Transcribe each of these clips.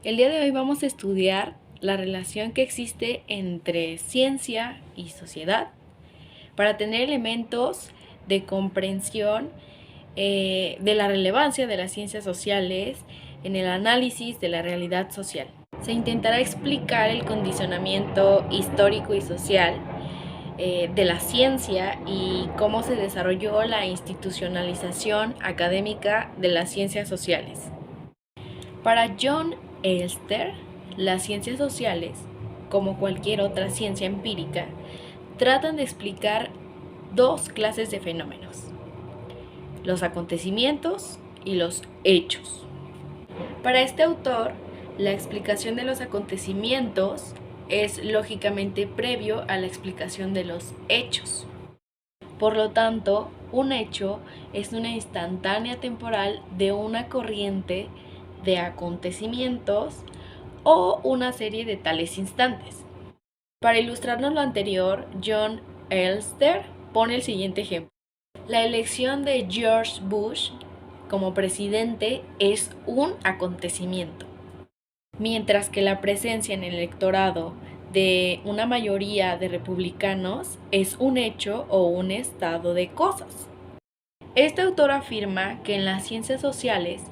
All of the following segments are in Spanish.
El día de hoy vamos a estudiar la relación que existe entre ciencia y sociedad para tener elementos de comprensión de la relevancia de las ciencias sociales en el análisis de la realidad social. Se intentará explicar el condicionamiento histórico y social de la ciencia y cómo se desarrolló la institucionalización académica de las ciencias sociales. Para John Elster, las ciencias sociales, como cualquier otra ciencia empírica, tratan de explicar dos clases de fenómenos: los acontecimientos y los hechos. Para este autor, la explicación de los acontecimientos es lógicamente previo a la explicación de los hechos. Por lo tanto, un hecho es una instantánea temporal de una corriente de acontecimientos o una serie de tales instantes. Para ilustrarnos lo anterior, John Elster pone el siguiente ejemplo. La elección de George Bush como presidente es un acontecimiento, mientras que la presencia en el electorado de una mayoría de republicanos es un hecho o un estado de cosas. Este autor afirma que en las ciencias sociales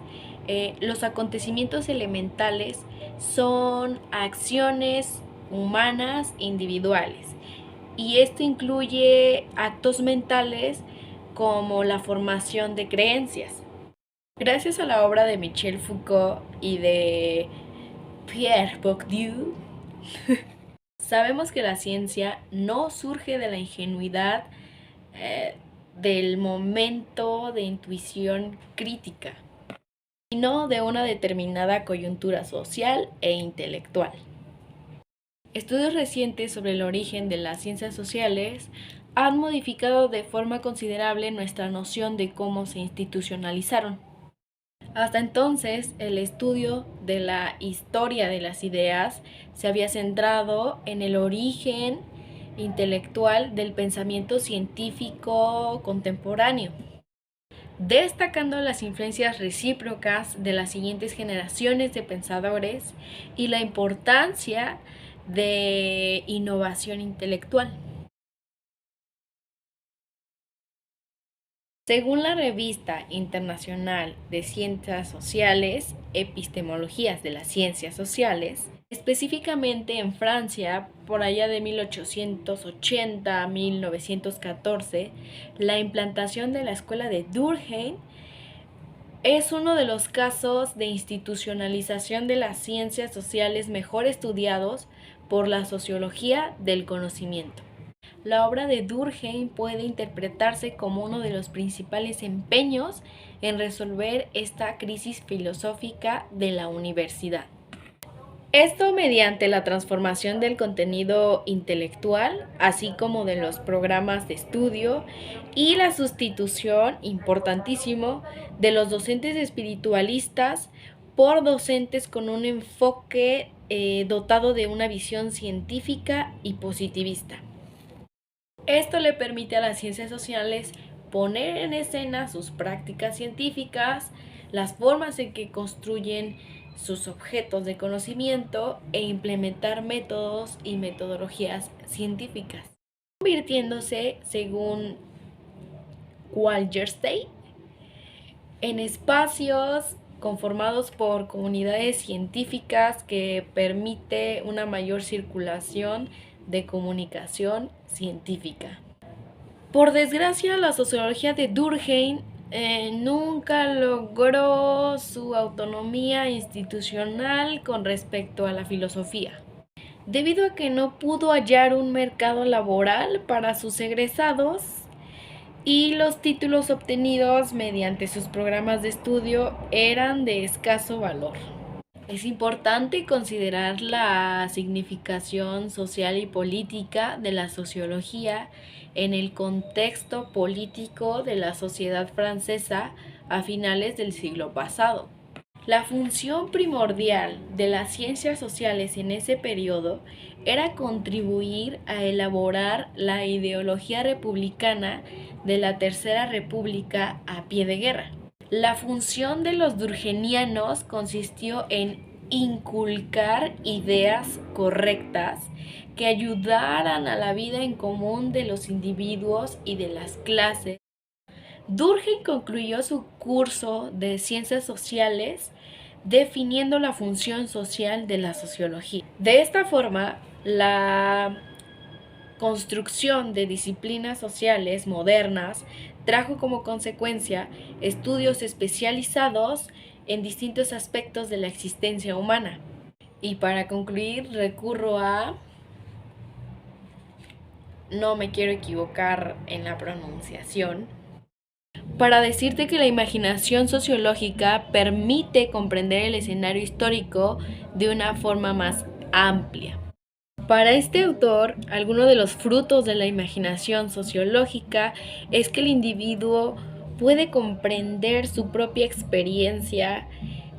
los acontecimientos elementales son acciones humanas individuales, y esto incluye actos mentales como la formación de creencias. Gracias a la obra de Michel Foucault y de Pierre Bourdieu, sabemos que la ciencia no surge de la ingenuidad del momento de intuición crítica, sino de una determinada coyuntura social e intelectual. Estudios recientes sobre el origen de las ciencias sociales han modificado de forma considerable nuestra noción de cómo se institucionalizaron. Hasta entonces, el estudio de la historia de las ideas se había centrado en el origen intelectual del pensamiento científico contemporáneo, destacando las influencias recíprocas de las siguientes generaciones de pensadores y la importancia de innovación intelectual. Según la Revista Internacional de Ciencias Sociales, Epistemologías de las Ciencias Sociales, específicamente en Francia, por allá de 1880 a 1914, la implantación de la escuela de Durkheim es uno de los casos de institucionalización de las ciencias sociales mejor estudiados por la sociología del conocimiento. La obra de Durkheim puede interpretarse como uno de los principales empeños en resolver esta crisis filosófica de la universidad. Esto mediante la transformación del contenido intelectual, así como de los programas de estudio, y la sustitución, importantísimo, de los docentes espiritualistas por docentes con un enfoque dotado de una visión científica y positivista. Esto le permite a las ciencias sociales poner en escena sus prácticas científicas, las formas en que construyen sus objetos de conocimiento e implementar métodos y metodologías científicas, convirtiéndose, según Wallerstein, en espacios conformados por comunidades científicas que permite una mayor circulación de comunicación científica. Por desgracia, la sociología de Durkheim nunca logró su autonomía institucional con respecto a la filosofía, debido a que no pudo hallar un mercado laboral para sus egresados y los títulos obtenidos mediante sus programas de estudio eran de escaso valor. Es importante considerar la significación social y política de la sociología en el contexto político de la sociedad francesa a finales del siglo pasado. La función primordial de las ciencias sociales en ese periodo era contribuir a elaborar la ideología republicana de la Tercera República a pie de guerra. La función de los durkheimianos consistió en inculcar ideas correctas que ayudaran a la vida en común de los individuos y de las clases. Durkheim concluyó su curso de Ciencias Sociales definiendo la función social de la sociología. De esta forma, la construcción de disciplinas sociales modernas trajo como consecuencia estudios especializados en distintos aspectos de la existencia humana. Y para concluir, recurro a... No me quiero equivocar en la pronunciación. Para decirte que la imaginación sociológica permite comprender el escenario histórico de una forma más amplia. Para este autor, alguno de los frutos de la imaginación sociológica es que el individuo puede comprender su propia experiencia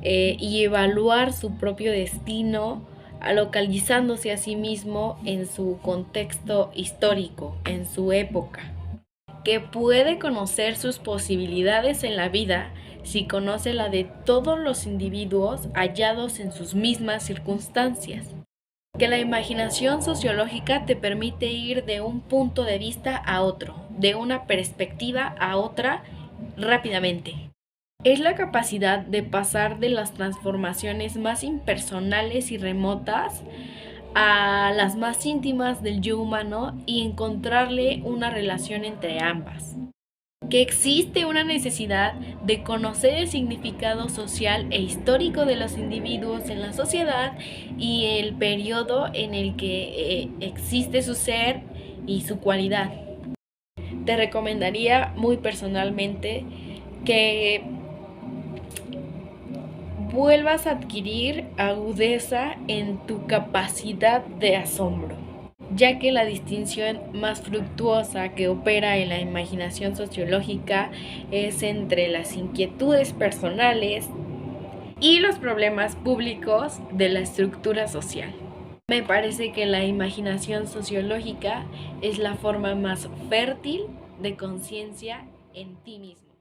y evaluar su propio destino, localizándose a sí mismo en su contexto histórico, en su época, que puede conocer sus posibilidades en la vida si conoce la de todos los individuos hallados en sus mismas circunstancias. Que la imaginación sociológica te permite ir de un punto de vista a otro, de una perspectiva a otra rápidamente. Es la capacidad de pasar de las transformaciones más impersonales y remotas a las más íntimas del yo humano y encontrarle una relación entre ambas. Que existe una necesidad de conocer el significado social e histórico de los individuos en la sociedad y el periodo en el que existe su ser y su cualidad. Te recomendaría muy personalmente que vuelvas a adquirir agudeza en tu capacidad de asombro, ya que la distinción más fructuosa que opera en la imaginación sociológica es entre las inquietudes personales y los problemas públicos de la estructura social. Me parece que la imaginación sociológica es la forma más fértil de conciencia en ti mismo.